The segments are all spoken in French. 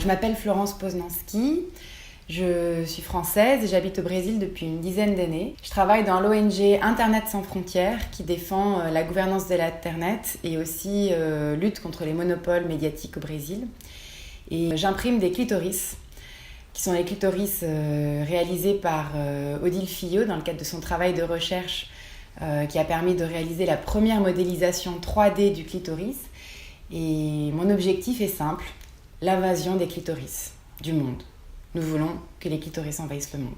Je m'appelle Florence Poznanski, je suis française et j'habite au Brésil depuis une dizaine d'années. Je travaille dans l'ONG Internet sans frontières qui défend la gouvernance de l'Internet et aussi lutte contre les monopoles médiatiques au Brésil. Et j'imprime des clitoris, qui sont les clitoris réalisés par Odile Fillot dans le cadre de son travail de recherche qui a permis de réaliser la première modélisation 3D du clitoris. Et mon objectif est simple, l'invasion des clitoris du monde. Nous voulons que les clitoris envahissent le monde.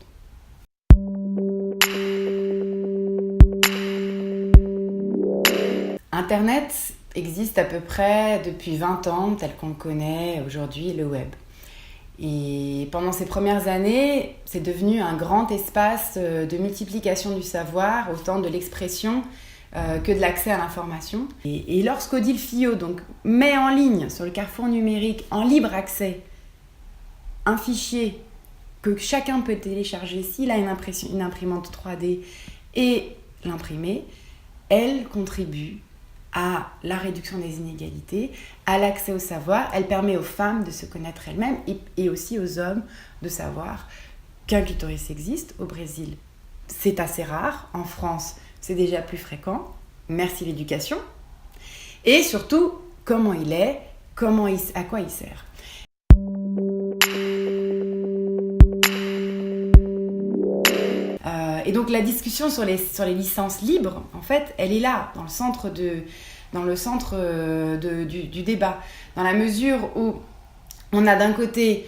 Internet existe à peu près depuis 20 ans, tel qu'on le connaît aujourd'hui, le web. Et pendant ces premières années, c'est devenu un grand espace de multiplication du savoir, autant de l'expression que de l'accès à l'information. Et lorsqu'Odile Fillot donc, met en ligne sur le carrefour numérique, en libre accès, un fichier que chacun peut télécharger s'il a une imprimante 3D et l'imprimer, elle contribue à la réduction des inégalités, à l'accès au savoir. Elle permet aux femmes de se connaître elles-mêmes et aussi aux hommes de savoir qu'un clitoris existe. Au Brésil, c'est assez rare. En France, c'est déjà plus fréquent. Merci l'éducation. Et surtout, comment il est, à quoi il sert. Et donc la discussion sur les licences libres, en fait, elle est là, dans le centre du débat. Dans la mesure où on a d'un côté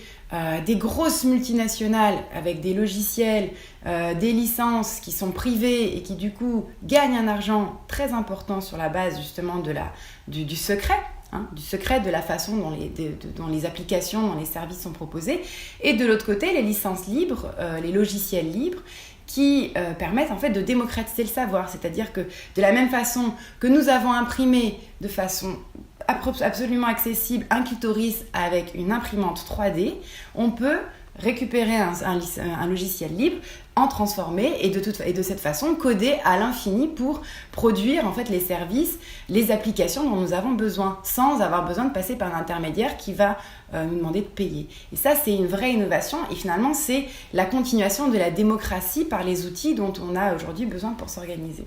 des grosses multinationales avec des logiciels, des licences qui sont privées et qui du coup gagnent un argent très important sur la base justement du secret. Du secret de la façon dont les applications, dont les services sont proposés. Et de l'autre côté, les licences libres, les logiciels libres, qui permettent en fait de démocratiser le savoir. C'est-à-dire que de la même façon que nous avons imprimé de façon absolument accessible un clitoris avec une imprimante 3D, on peut récupérer un logiciel libre, en transformer et de cette façon coder à l'infini pour produire en fait les services, les applications dont nous avons besoin, sans avoir besoin de passer par un intermédiaire qui va nous demander de payer. Et ça, c'est une vraie innovation et finalement, c'est la continuation de la démocratie par les outils dont on a aujourd'hui besoin pour s'organiser.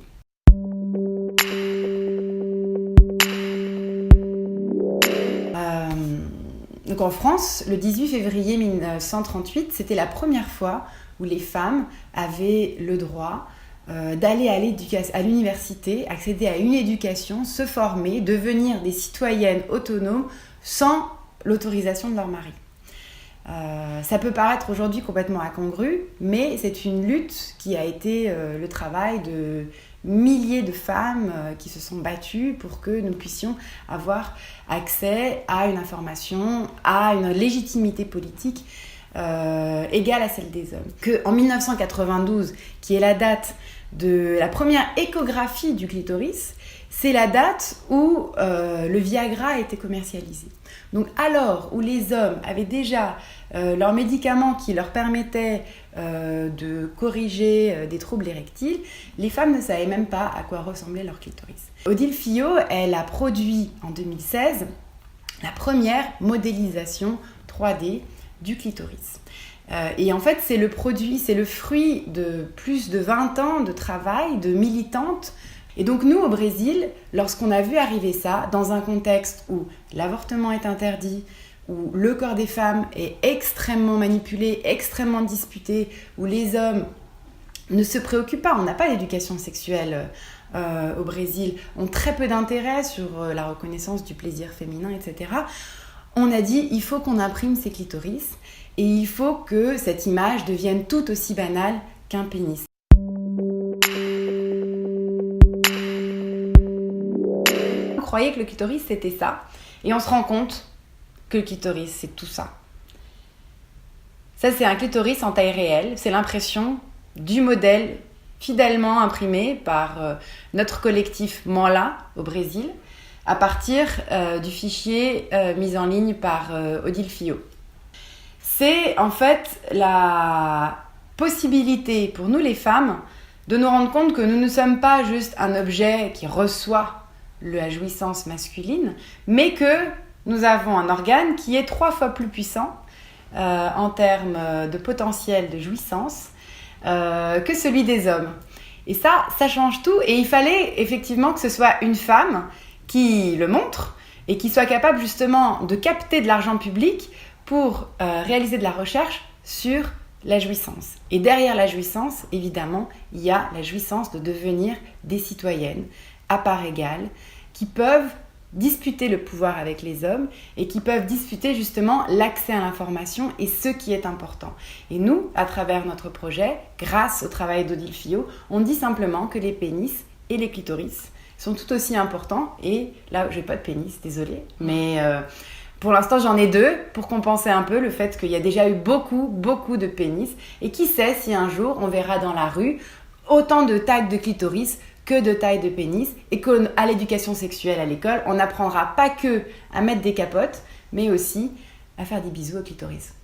Donc en France, le 18 février 1938, c'était la première fois où les femmes avaient le droit d'aller à l'université, accéder à une éducation, se former, devenir des citoyennes autonomes sans l'autorisation de leur mari. Ça peut paraître aujourd'hui complètement incongru, mais c'est une lutte qui a été le travail de milliers de femmes qui se sont battues pour que nous puissions avoir accès à une information, à une légitimité politique égale à celle des hommes. En 1992, qui est la date de la première échographie du clitoris, c'est la date où le Viagra a été commercialisé. Donc alors où les hommes avaient déjà leurs médicaments qui leur permettaient de corriger des troubles érectiles, les femmes ne savaient même pas à quoi ressemblait leur clitoris. Odile Fillot, elle a produit en 2016 la première modélisation 3D du clitoris. Et en fait, c'est le fruit de plus de 20 ans de travail, de militantes. Et donc nous, au Brésil, lorsqu'on a vu arriver ça, dans un contexte où l'avortement est interdit, où le corps des femmes est extrêmement manipulé, extrêmement disputé, où les hommes ne se préoccupent pas, on n'a pas d'éducation sexuelle au Brésil, ont très peu d'intérêt sur la reconnaissance du plaisir féminin, etc. On a dit, il faut qu'on imprime ces clitoris et il faut que cette image devienne tout aussi banale qu'un pénis. On croyait que le clitoris c'était ça et on se rend compte que le clitoris c'est tout ça. Ça c'est un clitoris en taille réelle, c'est l'impression du modèle fidèlement imprimé par notre collectif Manla au Brésil à partir du fichier mis en ligne par Odile Fillot. C'est en fait la possibilité pour nous les femmes de nous rendre compte que nous ne sommes pas juste un objet qui reçoit la jouissance masculine, mais que nous avons un organe qui est 3 fois plus puissant en termes de potentiel de jouissance que celui des hommes. Et ça change tout. Et il fallait effectivement que ce soit une femme qui le montre et qui soit capable justement de capter de l'argent public pour réaliser de la recherche sur la jouissance. Et derrière la jouissance, évidemment, il y a la jouissance de devenir des citoyennes à part égale qui peuvent disputer le pouvoir avec les hommes et qui peuvent disputer justement l'accès à l'information et ce qui est important. Et nous, à travers notre projet, grâce au travail d'Odile Fillot, on dit simplement que les pénis et les clitoris sont tout aussi importants. Et là, je n'ai pas de pénis, désolée, mais pour l'instant, j'en ai 2 pour compenser un peu le fait qu'il y a déjà eu beaucoup de pénis. Et qui sait si un jour, on verra dans la rue autant de tags de clitoris que de taille de pénis, et qu'à l'éducation sexuelle à l'école, on n'apprendra pas que à mettre des capotes, mais aussi à faire des bisous au clitoris.